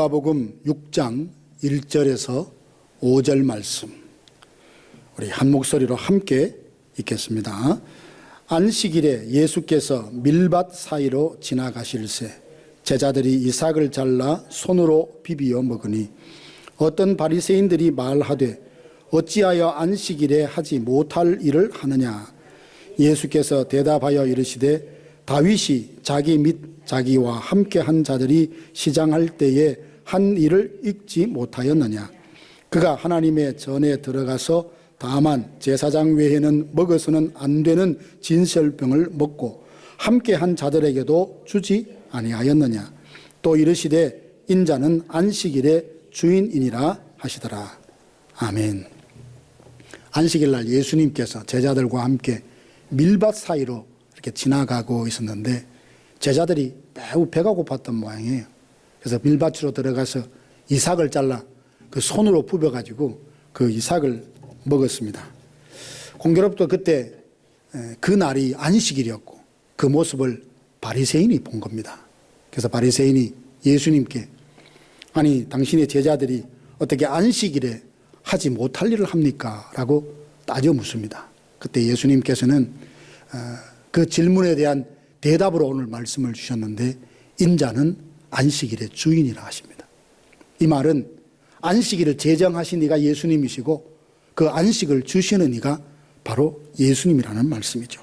누가복음 6장 1절에서 5절 말씀, 우리 한 목소리로 함께 읽겠습니다. 안식일에 예수께서 밀밭 사이로 지나가실새 제자들이 이삭을 잘라 손으로 비비어 먹으니 어떤 바리새인들이 말하되 어찌하여 안식일에 하지 못할 일을 하느냐. 예수께서 대답하여 이르시되 다윗이 자기 및 자기와 함께 한 자들이 시장할 때에 한 일을 잊지 못하였느냐. 그가 하나님의 전에 들어가서 다만 제사장 외에는 먹어서는 안 되는 진설병을 먹고 함께 한 자들에게도 주지 아니하였느냐. 또 이르시되 인자는 안식일의 주인이니라 하시더라. 아멘. 안식일 날 예수님께서 제자들과 함께 밀밭 사이로 이렇게 지나가고 있었는데 제자들이 매우 배가 고팠던 모양이에요. 그래서 밀밭으로 들어가서 이삭을 잘라 그 손으로 부벼가지고 그 이삭을 먹었습니다. 공교롭도 그때 그 날이 안식일이었고 그 모습을 바리새인이 본 겁니다. 그래서 바리새인이 예수님께 아니 당신의 제자들이 어떻게 안식일에 하지 못할 일을 합니까? 라고 따져 묻습니다. 그때 예수님께서는 그 질문에 대한 대답으로 오늘 말씀을 주셨는데 인자는 안식일의 주인이라 하십니다. 이 말은 안식일을 제정하신 이가 예수님이시고 그 안식을 주시는 이가 바로 예수님이라는 말씀이죠.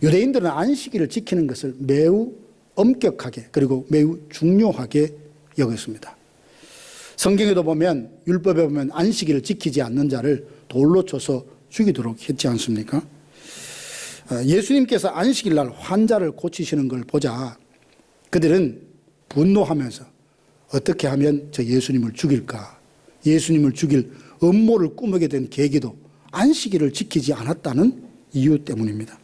유대인들은 안식일을 지키는 것을 매우 엄격하게 그리고 매우 중요하게 여겼습니다. 성경에도 보면 율법에 보면 안식일을 지키지 않는 자를 돌로 쳐서 죽이도록 했지 않습니까? 예수님께서 안식일 날 환자를 고치시는 걸 보자 그들은 분노하면서 어떻게 하면 저 예수님을 죽일까? 예수님을 죽일 음모를 꾸미게 된 계기도 안식일을 지키지 않았다는 이유 때문입니다.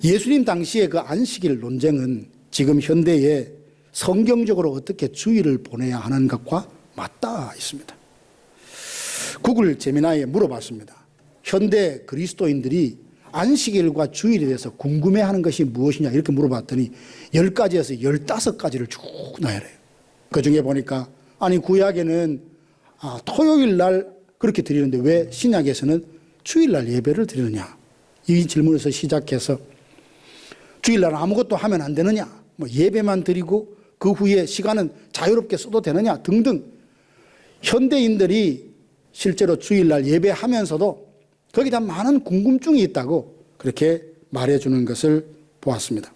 예수님 당시의 그 안식일 논쟁은 지금 현대에 성경적으로 어떻게 주일을 보내야 하는 것과 맞닿아 있습니다. 구글 제미나이에 물어봤습니다. 현대 그리스도인들이 안식일과 주일에 대해서 궁금해하는 것이 무엇이냐 이렇게 물어봤더니 10가지에서 15가지를 쭉 나열해요. 그중에 보니까 아니 구약에는 토요일 날 그렇게 드리는데 왜 신약에서는 주일 날 예배를 드리느냐. 이 질문에서 시작해서 주일 날 아무것도 하면 안 되느냐. 뭐 예배만 드리고 그 후에 시간은 자유롭게 써도 되느냐 등등 현대인들이 실제로 주일 날 예배하면서도 거기에 대한 많은 궁금증이 있다고 그렇게 말해주는 것을 보았습니다.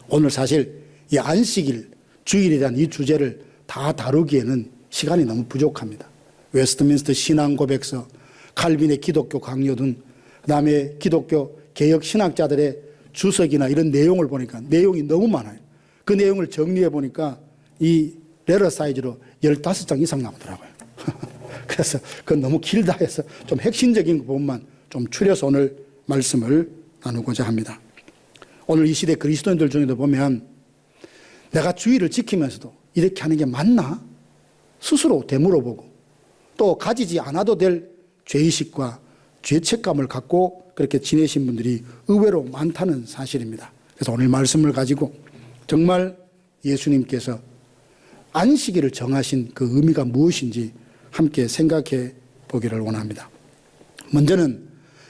오늘 사실 이 안식일, 주일에 대한 이 주제를 다 다루기에는 시간이 너무 부족합니다. 웨스트민스터 신앙고백서, 칼빈의 기독교 강요 등 그다음에 기독교 개혁 신학자들의 주석이나 이런 내용을 보니까 내용이 너무 많아요. 그 내용을 정리해 보니까 이 레터 사이즈로 15장 이상 나오더라고요. 그래서 그건 너무 길다 해서 좀 핵심적인 부분만 좀 추려서 오늘 말씀을 나누고자 합니다. 오늘 이 시대 그리스도인들 중에도 보면 내가 주의를 지키면서도 이렇게 하는 게 맞나? 스스로 되물어보고 또 가지지 않아도 될 죄의식과 죄책감을 갖고 그렇게 지내신 분들이 의외로 많다는 사실입니다. 그래서 오늘 말씀을 가지고 정말 예수님께서 안식일을 정하신 그 의미가 무엇인지 함께 생각해 보기를 원합니다. 먼저는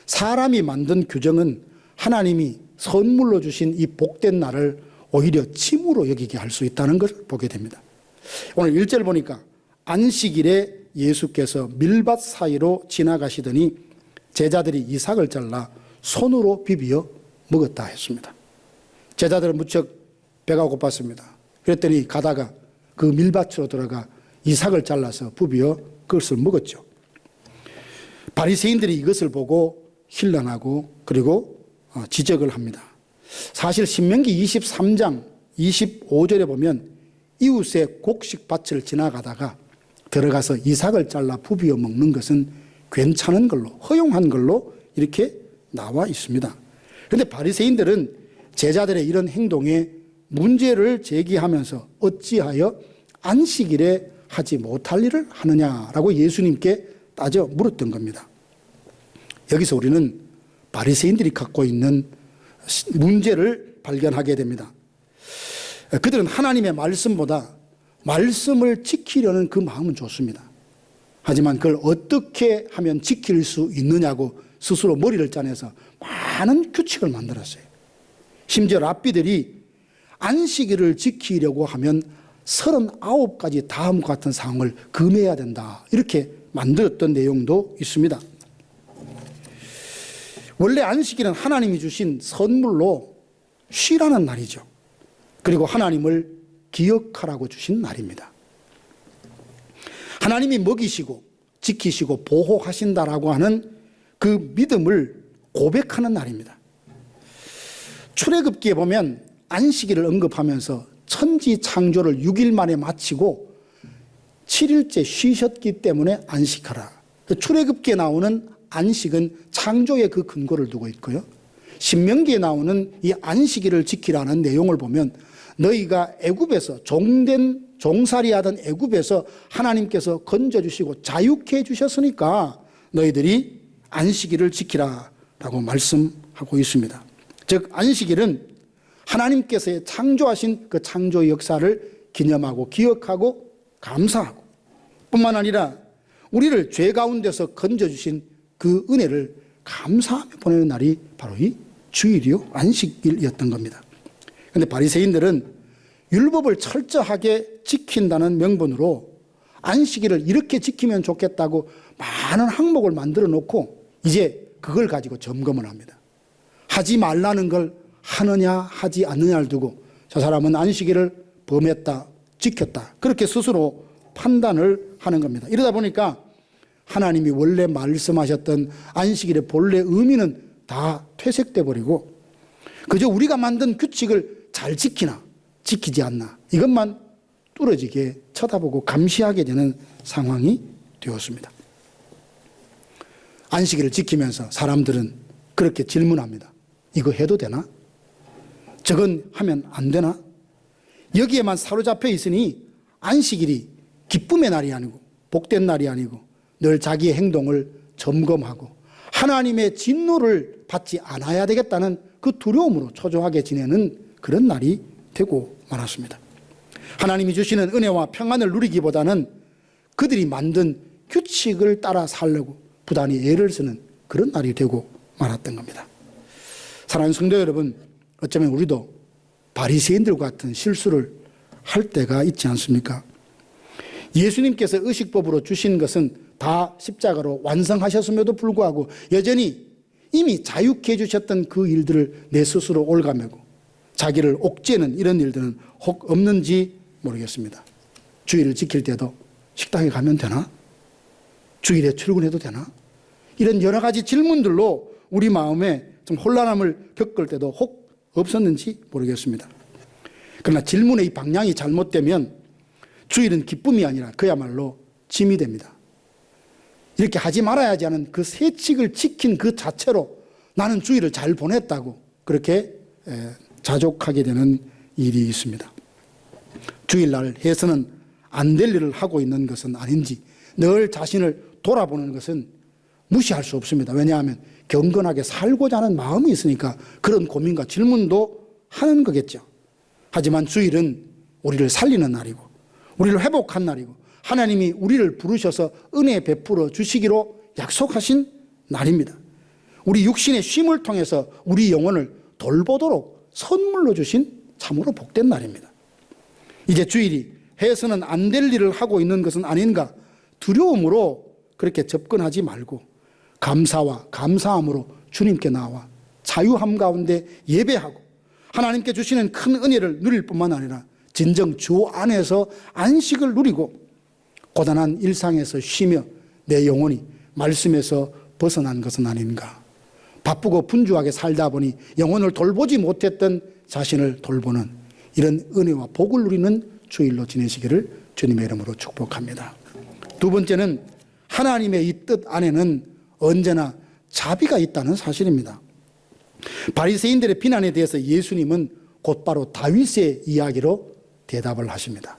사람이 만든 규정은 하나님이 선물로 주신 이 복된 날을 오히려 침으로 여기게 할 수 있다는 것을 보게 됩니다. 오늘 1절 보니까 안식일에 예수께서 밀밭 사이로 지나가시더니 제자들이 이삭을 잘라 손으로 비비어 먹었다 했습니다. 제자들은 무척 배가 고팠습니다. 그랬더니 가다가 그 밀밭으로 들어가 이삭을 잘라서 부비어 그것을 먹었죠. 바리새인들이 이것을 보고 hir난하고 그리고 지적을 합니다. 사실 신명기 23장 25절에 보면 이웃의 곡식밭을 지나가다가 들어가서 이삭을 잘라 부비어 먹는 것은 괜찮은 걸로 허용한 걸로 이렇게 나와 있습니다. 그런데 바리새인들은 제자들의 이런 행동에 문제를 제기하면서 어찌하여 안식일에 하지 못할 일을 하느냐라고 예수님께 따져 물었던 겁니다. 여기서 우리는 바리새인들이 갖고 있는 문제를 발견하게 됩니다. 그들은 하나님의 말씀보다 말씀을 지키려는 그 마음은 좋습니다. 하지만 그걸 어떻게 하면 지킬 수 있느냐고 스스로 머리를 짜내서 많은 규칙을 만들었어요. 심지어 랍비들이 안식일을 지키려고 하면 39가지 다음과 같은 사항을 금해야 된다, 이렇게 만들었던 내용도 있습니다. 원래 안식일은 하나님이 주신 선물로 쉬라는 날이죠. 그리고 하나님을 기억하라고 주신 날입니다. 하나님이 먹이시고 지키시고 보호하신다라고 하는 그 믿음을 고백하는 날입니다. 출애굽기에 보면 안식일을 언급하면서 천지 창조를 6일 만에 마치고 7일째 쉬셨기 때문에 안식하라. 출애굽기에 나오는 안식은 창조의 그 근거를 두고 있고요. 신명기에 나오는 이 안식일을 지키라는 내용을 보면 너희가 애굽에서 종살이하던 애굽에서 하나님께서 건져주시고 자유케 해주셨으니까 너희들이 안식일을 지키라라고 말씀하고 있습니다. 즉 안식일은 하나님께서 창조하신 그 창조의 역사를 기념하고 기억하고 감사하고, 뿐만 아니라 우리를 죄 가운데서 건져주신 그 은혜를 감사하며 보내는 날이 바로 이 주일이요, 안식일이었던 겁니다. 그런데 바리새인들은 율법을 철저하게 지킨다는 명분으로 안식일을 이렇게 지키면 좋겠다고 많은 항목을 만들어 놓고 이제 그걸 가지고 점검을 합니다. 하지 말라는 걸 하느냐 하지 않느냐를 두고 저 사람은 안식일을 범했다, 지켰다, 그렇게 스스로 판단을 하는 겁니다. 이러다 보니까 하나님이 원래 말씀하셨던 안식일의 본래 의미는 다 퇴색돼 버리고 그저 우리가 만든 규칙을 잘 지키나 지키지 않나 이것만 뚫어지게 쳐다보고 감시하게 되는 상황이 되었습니다. 안식일을 지키면서 사람들은 그렇게 질문합니다. 이거 해도 되나? 저건 하면 안 되나? 여기에만 사로잡혀 있으니 안식일이 기쁨의 날이 아니고 복된 날이 아니고 늘 자기의 행동을 점검하고 하나님의 진노를 받지 않아야 되겠다는 그 두려움으로 초조하게 지내는 그런 날이 되고 말았습니다. 하나님이 주시는 은혜와 평안을 누리기보다는 그들이 만든 규칙을 따라 살려고 부단히 애를 쓰는 그런 날이 되고 말았던 겁니다. 사랑하는 성도 여러분, 어쩌면 우리도 바리새인들과 같은 실수를 할 때가 있지 않습니까? 예수님께서 의식법으로 주신 것은 다 십자가로 완성하셨음에도 불구하고 여전히 이미 자유케 해주셨던 그 일들을 내 스스로 올가매고 자기를 옥죄는 이런 일들은 혹 없는지 모르겠습니다. 주일을 지킬 때도 식당에 가면 되나? 주일에 출근해도 되나? 이런 여러 가지 질문들로 우리 마음에 좀 혼란함을 겪을 때도 혹 없었는지 모르겠습니다. 그러나 질문의 이 방향이 잘못되면 주일은 기쁨이 아니라 그야말로 짐이 됩니다. 이렇게 하지 말아야지 하는 그 세칙을 지킨 그 자체로 나는 주일을 잘 보냈다고 그렇게 자족하게 되는 일이 있습니다. 주일날 해서는 안 될 일을 하고 있는 것은 아닌지 늘 자신을 돌아보는 것은 무시할 수 없습니다. 왜냐하면 경건하게 살고자 하는 마음이 있으니까 그런 고민과 질문도 하는 거겠죠. 하지만 주일은 우리를 살리는 날이고 우리를 회복한 날이고 하나님이 우리를 부르셔서 은혜 베풀어 주시기로 약속하신 날입니다. 우리 육신의 쉼을 통해서 우리 영혼을 돌보도록 선물로 주신 참으로 복된 날입니다. 이제 주일이 해서는 안 될 일을 하고 있는 것은 아닌가 두려움으로 그렇게 접근하지 말고 감사와 감사함으로 주님께 나와 자유함 가운데 예배하고 하나님께 주시는 큰 은혜를 누릴 뿐만 아니라 진정 주 안에서 안식을 누리고 고단한 일상에서 쉬며 내 영혼이 말씀에서 벗어난 것은 아닌가. 바쁘고 분주하게 살다 보니 영혼을 돌보지 못했던 자신을 돌보는 이런 은혜와 복을 누리는 주일로 지내시기를 주님의 이름으로 축복합니다. 두 번째는 하나님의 이 뜻 안에는 언제나 자비가 있다는 사실입니다. 바리새인들의 비난에 대해서 예수님은 곧바로 다윗의 이야기로 대답을 하십니다.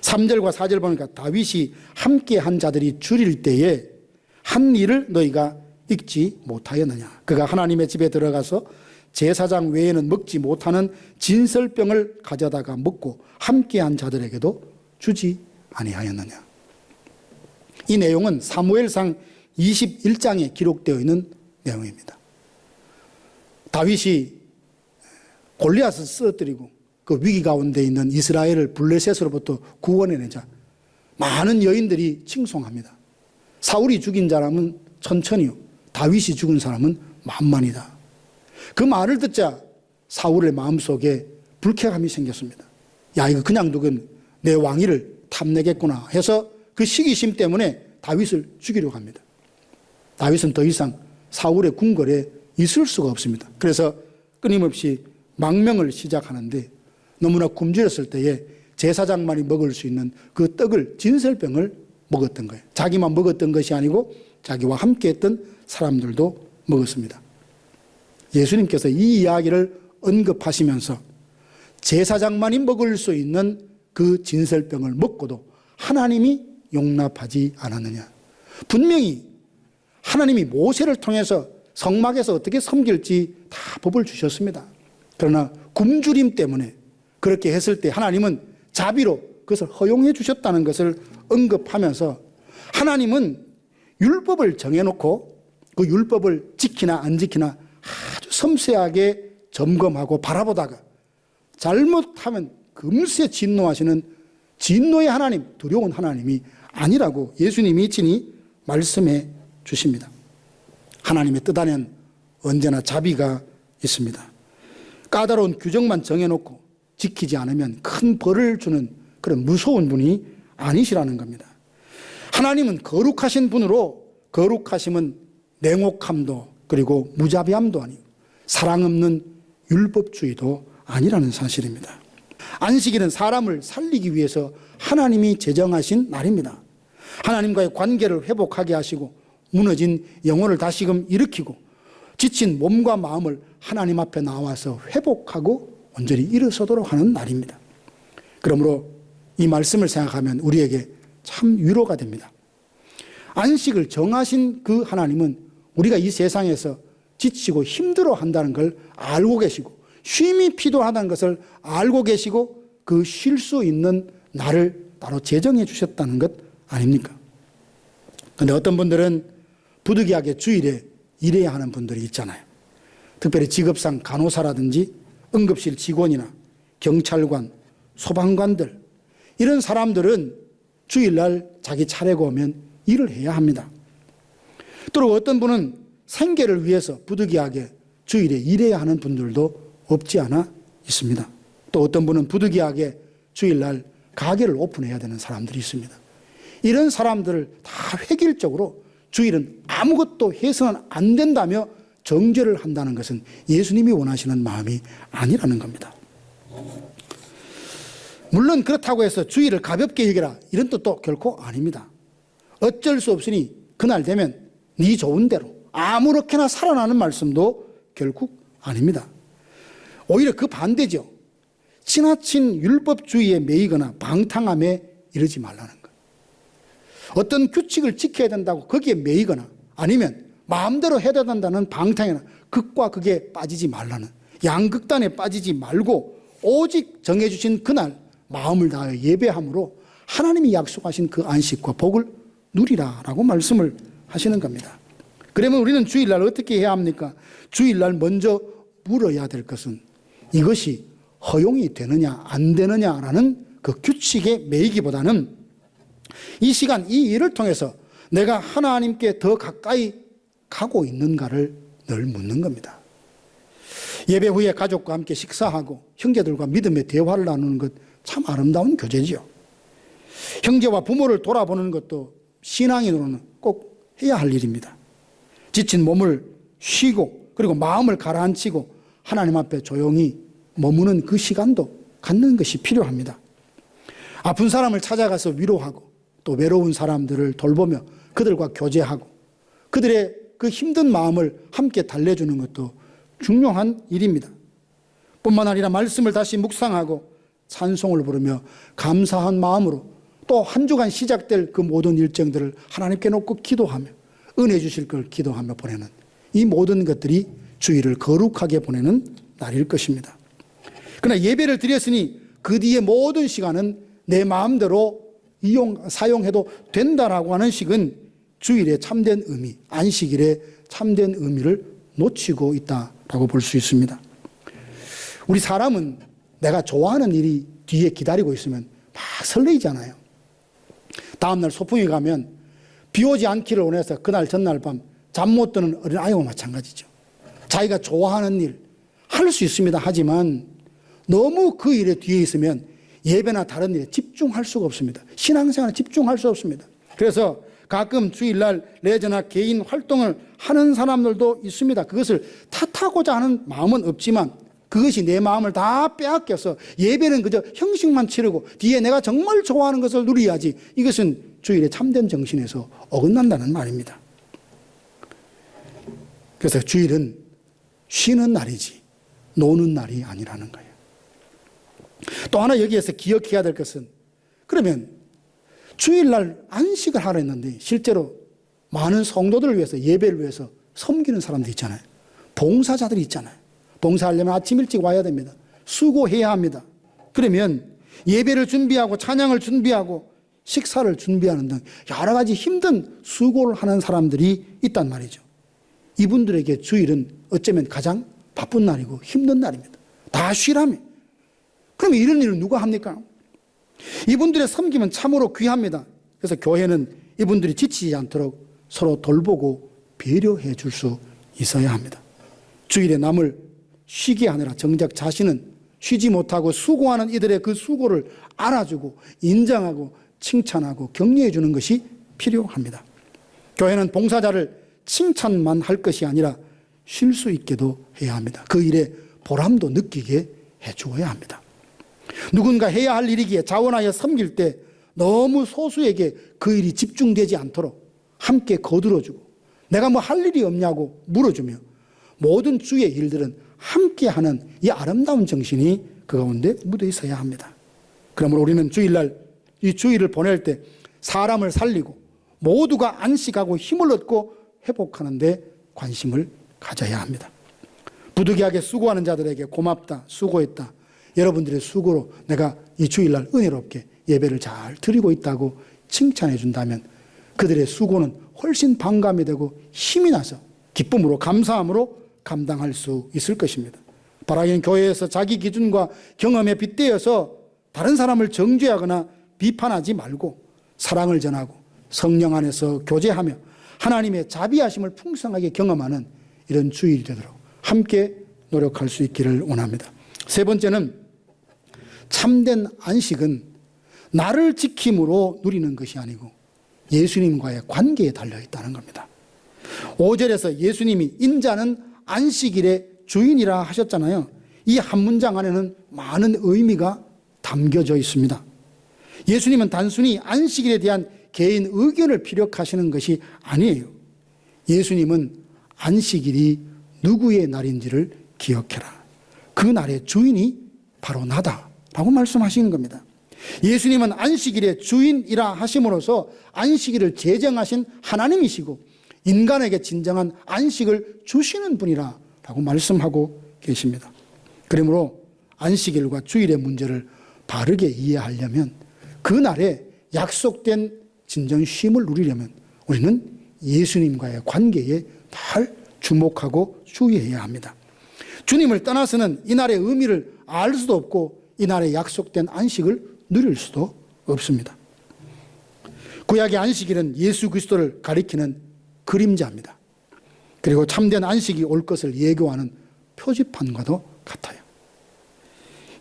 3절과 4절 보니까 다윗이 함께 한 자들이 줄일 때에 한 일을 너희가 읽지 못하였느냐. 그가 하나님의 집에 들어가서 제사장 외에는 먹지 못하는 진설병을 가져다가 먹고 함께한 자들에게도 주지 아니하였느냐. 이 내용은 사무엘상 21장에 기록되어 있는 내용입니다. 다윗이 골리앗을 쓰러뜨리고 그 위기 가운데 있는 이스라엘을 블레셋으로부터 구원해내자 많은 여인들이 칭송합니다. 사울이 죽인 사람은 천천히요, 다윗이 죽은 사람은 만만이다. 그 말을 듣자 사울의 마음속에 불쾌감이 생겼습니다. 야, 이거 그냥 두건 내 왕위를 탐내겠구나 해서 그 시기심 때문에 다윗을 죽이려고 합니다. 다윗은 더 이상 사울의 궁궐에 있을 수가 없습니다. 그래서 끊임없이 망명을 시작하는데 너무나 굶주렸을 때에 제사장만이 먹을 수 있는 그 떡을, 진설병을 먹었던 거예요. 자기만 먹었던 것이 아니고 자기와 함께했던 사람들도 먹었습니다. 예수님께서 이 이야기를 언급하시면서 제사장만이 먹을 수 있는 그 진설병을 먹고도 하나님이 용납하지 않았느냐. 분명히 하나님이 모세를 통해서 성막에서 어떻게 섬길지 다 법을 주셨습니다. 그러나 굶주림 때문에 그렇게 했을 때 하나님은 자비로 그것을 허용해 주셨다는 것을 언급하면서 하나님은 율법을 정해놓고 그 율법을 지키나 안 지키나 아주 섬세하게 점검하고 바라보다가 잘못하면 금세 진노하시는 진노의 하나님, 두려운 하나님이 아니라고 예수님이 친히 말씀해 주십니다. 하나님의 뜻 안에는 언제나 자비가 있습니다. 까다로운 규정만 정해놓고 지키지 않으면 큰 벌을 주는 그런 무서운 분이 아니시라는 겁니다. 하나님은 거룩하신 분으로 거룩하심은 냉혹함도 그리고 무자비함도 아니고 사랑 없는 율법주의도 아니라는 사실입니다. 안식일은 사람을 살리기 위해서 하나님이 제정하신 날입니다. 하나님과의 관계를 회복하게 하시고 무너진 영혼을 다시금 일으키고 지친 몸과 마음을 하나님 앞에 나와서 회복하고 온전히 일어서도록 하는 날입니다. 그러므로 이 말씀을 생각하면 우리에게 참 위로가 됩니다. 안식을 정하신 그 하나님은 우리가 이 세상에서 지치고 힘들어 한다는 걸 알고 계시고 쉼이 필요하다는 것을 알고 계시고 그 쉴 수 있는 날을 따로 제정해 주셨다는 것 아닙니까? 그런데 어떤 분들은 부득이하게 주일에 일해야 하는 분들이 있잖아요. 특별히 직업상 간호사라든지 응급실 직원이나 경찰관, 소방관들 이런 사람들은 주일날 자기 차례가 오면 일을 해야 합니다. 또 어떤 분은 생계를 위해서 부득이하게 주일에 일해야 하는 분들도 없지 않아 있습니다. 또 어떤 분은 부득이하게 주일날 가게를 오픈해야 되는 사람들이 있습니다. 이런 사람들을 다 획일적으로 주일은 아무것도 해서는 안 된다며 정죄를 한다는 것은 예수님이 원하시는 마음이 아니라는 겁니다. 물론 그렇다고 해서 주일을 가볍게 여기라 이런 뜻도 결코 아닙니다. 어쩔 수 없으니 그날 되면 네 좋은 대로 아무렇게나 살아나는 말씀도 결국 아닙니다. 오히려 그 반대죠. 지나친 율법주의에 매이거나 방탕함에 이르지 말라는 것. 어떤 규칙을 지켜야 된다고 거기에 매이거나 아니면 마음대로 해야 된다는 방탕이나 극과 극에 빠지지 말라는, 양극단에 빠지지 말고 오직 정해주신 그날 마음을 다하여 예배함으로 하나님이 약속하신 그 안식과 복을 누리라라고 말씀을 하시는 겁니다. 그러면 우리는 주일날 어떻게 해야 합니까? 주일날 먼저 물어야 될 것은 이것이 허용이 되느냐 안 되느냐라는 그 규칙에 매이기보다는 이 시간 이 일을 통해서 내가 하나님께 더 가까이 가고 있는가를 늘 묻는 겁니다. 예배 후에 가족과 함께 식사하고 형제들과 믿음의 대화를 나누는 것 참 아름다운 교제지요. 형제와 부모를 돌아보는 것도 신앙인으로는 꼭 해야 할 일입니다. 지친 몸을 쉬고 그리고 마음을 가라앉히고 하나님 앞에 조용히 머무는 그 시간도 갖는 것이 필요합니다. 아픈 사람을 찾아가서 위로하고 또 외로운 사람들을 돌보며 그들과 교제하고 그들의 그 힘든 마음을 함께 달래주는 것도 중요한 일입니다. 뿐만 아니라 말씀을 다시 묵상하고 찬송을 부르며 감사한 마음으로 또 한 주간 시작될 그 모든 일정들을 하나님께 놓고 기도하며 은혜 주실 걸 기도하며 보내는 이 모든 것들이 주일을 거룩하게 보내는 날일 것입니다. 그러나 예배를 드렸으니 그 뒤에 모든 시간은 내 마음대로 사용해도 된다라고 하는 식은 주일의 참된 의미, 안식일의 참된 의미를 놓치고 있다라고 볼 수 있습니다. 우리 사람은 내가 좋아하는 일이 뒤에 기다리고 있으면 막 설레이잖아요. 다음날 소풍에 가면 비 오지 않기를 원해서 그날 전날 밤 잠 못 드는 어린아이와 마찬가지죠. 자기가 좋아하는 일 할 수 있습니다. 하지만 너무 그 일에 뒤에 있으면 예배나 다른 일에 집중할 수가 없습니다. 신앙생활에 집중할 수 없습니다. 그래서 가끔 주일날 레저나 개인 활동을 하는 사람들도 있습니다. 그것을 탓하고자 하는 마음은 없지만 그것이 내 마음을 다 빼앗겨서 예배는 그저 형식만 치르고 뒤에 내가 정말 좋아하는 것을 누려야지, 이것은 주일의 참된 정신에서 어긋난다는 말입니다. 그래서 주일은 쉬는 날이지 노는 날이 아니라는 거예요. 또 하나 여기에서 기억해야 될 것은, 그러면 주일날 안식을 하려 했는데 실제로 많은 성도들을 위해서, 예배를 위해서 섬기는 사람들이 있잖아요. 봉사자들이 있잖아요. 봉사하려면 아침 일찍 와야 됩니다. 수고해야 합니다. 그러면 예배를 준비하고 찬양을 준비하고 식사를 준비하는 등 여러 가지 힘든 수고를 하는 사람들이 있단 말이죠. 이분들에게 주일은 어쩌면 가장 바쁜 날이고 힘든 날입니다. 다 쉬라며. 그럼 이런 일을 누가 합니까? 이분들의 섬김은 참으로 귀합니다. 그래서 교회는 이분들이 지치지 않도록 서로 돌보고 배려해 줄 수 있어야 합니다. 주일에 남을 쉬게 하느라 정작 자신은 쉬지 못하고 수고하는 이들의 그 수고를 알아주고 인정하고 칭찬하고 격려해 주는 것이 필요합니다. 교회는 봉사자를 칭찬만 할 것이 아니라 쉴 수 있게도 해야 합니다. 그 일에 보람도 느끼게 해 주어야 합니다. 누군가 해야 할 일이기에 자원하여 섬길 때 너무 소수에게 그 일이 집중되지 않도록 함께 거들어주고, 내가 뭐 할 일이 없냐고 물어주며 모든 주의 일들은 함께하는 이 아름다운 정신이 그 가운데 묻어 있어야 합니다. 그러므로 우리는 주일날 이 주일을 보낼 때 사람을 살리고 모두가 안식하고 힘을 얻고 회복하는 데 관심을 가져야 합니다. 부득이하게 수고하는 자들에게 고맙다, 수고했다, 여러분들의 수고로 내가 이 주일날 은혜롭게 예배를 잘 드리고 있다고 칭찬해 준다면 그들의 수고는 훨씬 반감이 되고 힘이 나서 기쁨으로 감사함으로 감당할 수 있을 것입니다. 바라기는 교회에서 자기 기준과 경험에 빗대어서 다른 사람을 정죄하거나 비판하지 말고 사랑을 전하고 성령 안에서 교제하며 하나님의 자비하심을 풍성하게 경험하는 이런 주일이 되도록 함께 노력할 수 있기를 원합니다. 세 번째는 참된 안식은 나를 지킴으로 누리는 것이 아니고 예수님과의 관계에 달려있다는 겁니다. 5절에서 예수님이 인자는 안식일의 주인이라 하셨잖아요. 이 한 문장 안에는 많은 의미가 담겨져 있습니다. 예수님은 단순히 안식일에 대한 개인 의견을 피력하시는 것이 아니에요. 예수님은 안식일이 누구의 날인지를 기억해라. 그 날의 주인이 바로 나다라고 말씀하시는 겁니다. 예수님은 안식일의 주인이라 하심으로써 안식일을 제정하신 하나님이시고 인간에게 진정한 안식을 주시는 분이라고 말씀하고 계십니다. 그러므로 안식일과 주일의 문제를 바르게 이해하려면 그 날에 약속된 진정 쉼을 누리려면 우리는 예수님과의 관계에 잘 주목하고 주의해야 합니다. 주님을 떠나서는 이 날의 의미를 알 수도 없고 이 날에 약속된 안식을 누릴 수도 없습니다. 구약의 안식일은 예수 그리스도를 가리키는 그림자입니다. 그리고 참된 안식이 올 것을 예고하는 표지판과도 같아요.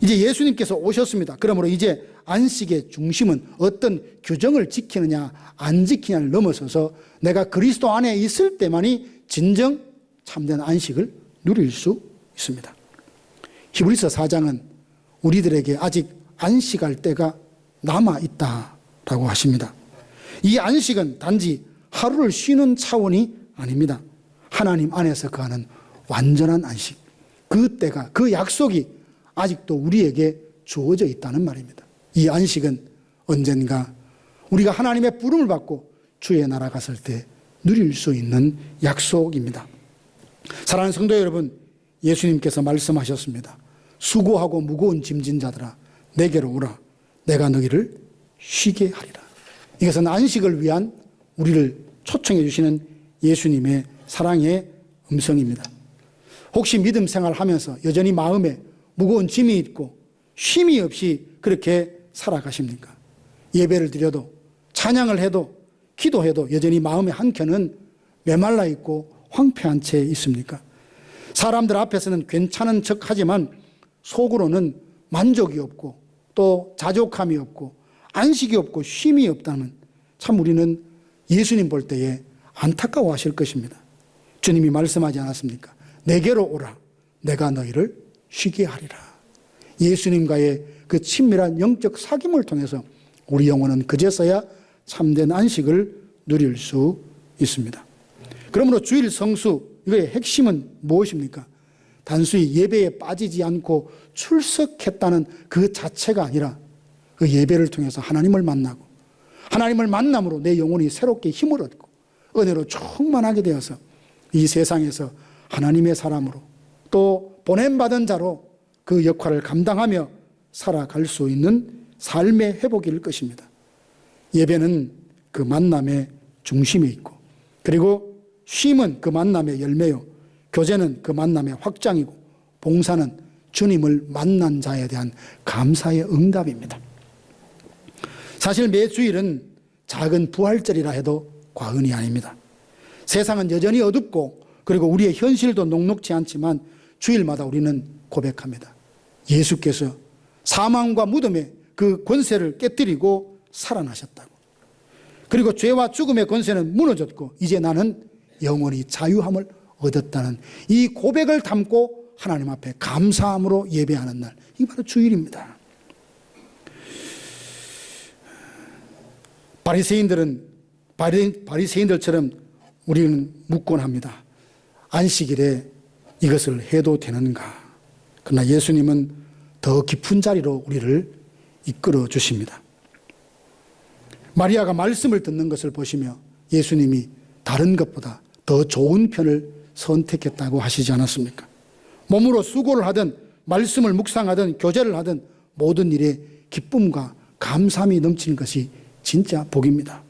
이제 예수님께서 오셨습니다. 그러므로 이제 안식의 중심은 어떤 규정을 지키느냐 안 지키느냐를 넘어서서 내가 그리스도 안에 있을 때만이 진정 참된 안식을 누릴 수 있습니다. 히브리서 4장은 우리들에게 아직 안식할 때가 남아있다라고 하십니다. 이 안식은 단지 하루를 쉬는 차원이 아닙니다. 하나님 안에서 거하는 완전한 안식, 그 때가, 그 약속이 아직도 우리에게 주어져 있다는 말입니다. 이 안식은 언젠가 우리가 하나님의 부름을 받고 주의 나라 갔을 때 누릴 수 있는 약속입니다. 사랑하는 성도 여러분, 예수님께서 말씀하셨습니다. 수고하고 무거운 짐진 자들아 내게로 오라. 내가 너희를 쉬게 하리라. 이것은 안식을 위한 우리를 초청해 주시는 예수님의 사랑의 음성입니다. 혹시 믿음 생활하면서 여전히 마음에 무거운 짐이 있고 쉼이 없이 그렇게 살아가십니까? 예배를 드려도 찬양을 해도 기도해도 여전히 마음의 한켠은 메말라 있고 황폐한 채 있습니까? 사람들 앞에서는 괜찮은 척 하지만 속으로는 만족이 없고 또 자족함이 없고 안식이 없고 쉼이 없다면 참 우리는 예수님 볼 때에 안타까워하실 것입니다. 주님이 말씀하지 않았습니까? 내게로 오라. 내가 너희를 쉬게 하리라. 예수님과의 그 친밀한 영적 사귐을 통해서 우리 영혼은 그제서야 참된 안식을 누릴 수 있습니다. 그러므로 주일 성수, 이거의 핵심은 무엇입니까? 단순히 예배에 빠지지 않고 출석했다는 그 자체가 아니라 그 예배를 통해서 하나님을 만나고 하나님을 만남으로 내 영혼이 새롭게 힘을 얻고 은혜로 충만하게 되어서 이 세상에서 하나님의 사람으로 또 보냄받은 자로 그 역할을 감당하며 살아갈 수 있는 삶의 회복일 것입니다. 예배는 그 만남의 중심에 있고 그리고 쉼은 그 만남의 열매요, 교제는 그 만남의 확장이고 봉사는 주님을 만난 자에 대한 감사의 응답입니다. 사실 매 주일은 작은 부활절이라 해도 과언이 아닙니다. 세상은 여전히 어둡고 그리고 우리의 현실도 녹록지 않지만 주일마다 우리는 고백합니다. 예수께서 사망과 무덤의 그 권세를 깨뜨리고 살아나셨다고. 그리고 죄와 죽음의 권세는 무너졌고 이제 나는 영원히 자유함을 얻었다는 이 고백을 담고 하나님 앞에 감사함으로 예배하는 날, 이게 바로 주일입니다. 바리새인들처럼 우리는 묻곤 합니다. 안식일에 이것을 해도 되는가? 그러나 예수님은 더 깊은 자리로 우리를 이끌어 주십니다. 마리아가 말씀을 듣는 것을 보시며 예수님이 다른 것보다 더 좋은 편을 선택했다고 하시지 않았습니까? 몸으로 수고를 하든 말씀을 묵상하든 교제를 하든 모든 일에 기쁨과 감사함이 넘치는 것이 진짜 복입니다.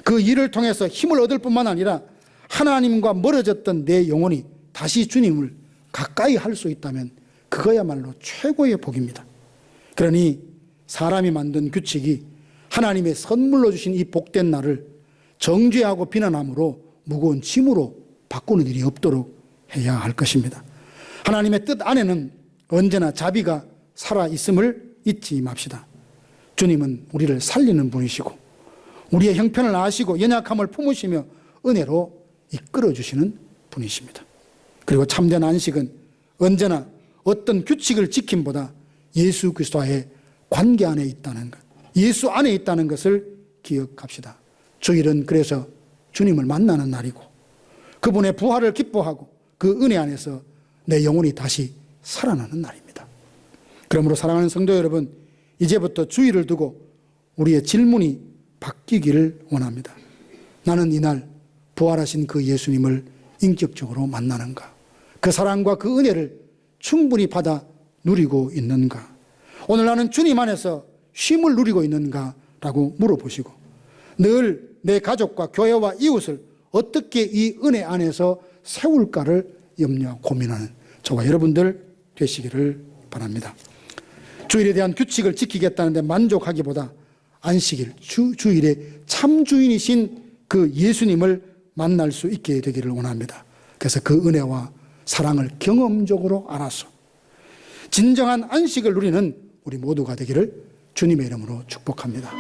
그 일을 통해서 힘을 얻을 뿐만 아니라 하나님과 멀어졌던 내 영혼이 다시 주님을 가까이 할 수 있다면 그거야말로 최고의 복입니다. 그러니 사람이 만든 규칙이 하나님의 선물로 주신 이 복된 날을 정죄하고 비난함으로 무거운 짐으로 바꾸는 일이 없도록 해야 할 것입니다. 하나님의 뜻 안에는 언제나 자비가 살아있음을 잊지 맙시다. 주님은 우리를 살리는 분이시고 우리의 형편을 아시고 연약함을 품으시며 은혜로 이끌어주시는 분이십니다. 그리고 참된 안식은 언제나 어떤 규칙을 지킴보다 예수 그리스도와의 관계 안에 있다는 것, 예수 안에 있다는 것을 기억합시다. 주일은 그래서 주님을 만나는 날이고 그분의 부활을 기뻐하고 그 은혜 안에서 내 영혼이 다시 살아나는 날입니다. 그러므로 사랑하는 성도 여러분, 이제부터 주일을 두고 우리의 질문이 바뀌기를 원합니다. 나는 이날 부활하신 그 예수님을 인격적으로 만나는가? 그 사랑과 그 은혜를 충분히 받아 누리고 있는가? 오늘 나는 주님 안에서 쉼을 누리고 있는가? 라고 물어보시고 늘 내 가족과 교회와 이웃을 어떻게 이 은혜 안에서 세울까를 염려하고 고민하는 저와 여러분들 되시기를 바랍니다. 주일에 대한 규칙을 지키겠다는 데 만족하기보다 안식일, 주일의 참 주인이신 그 예수님을 만날 수 있게 되기를 원합니다. 그래서 그 은혜와 사랑을 경험적으로 알아서 진정한 안식을 누리는 우리 모두가 되기를 주님의 이름으로 축복합니다.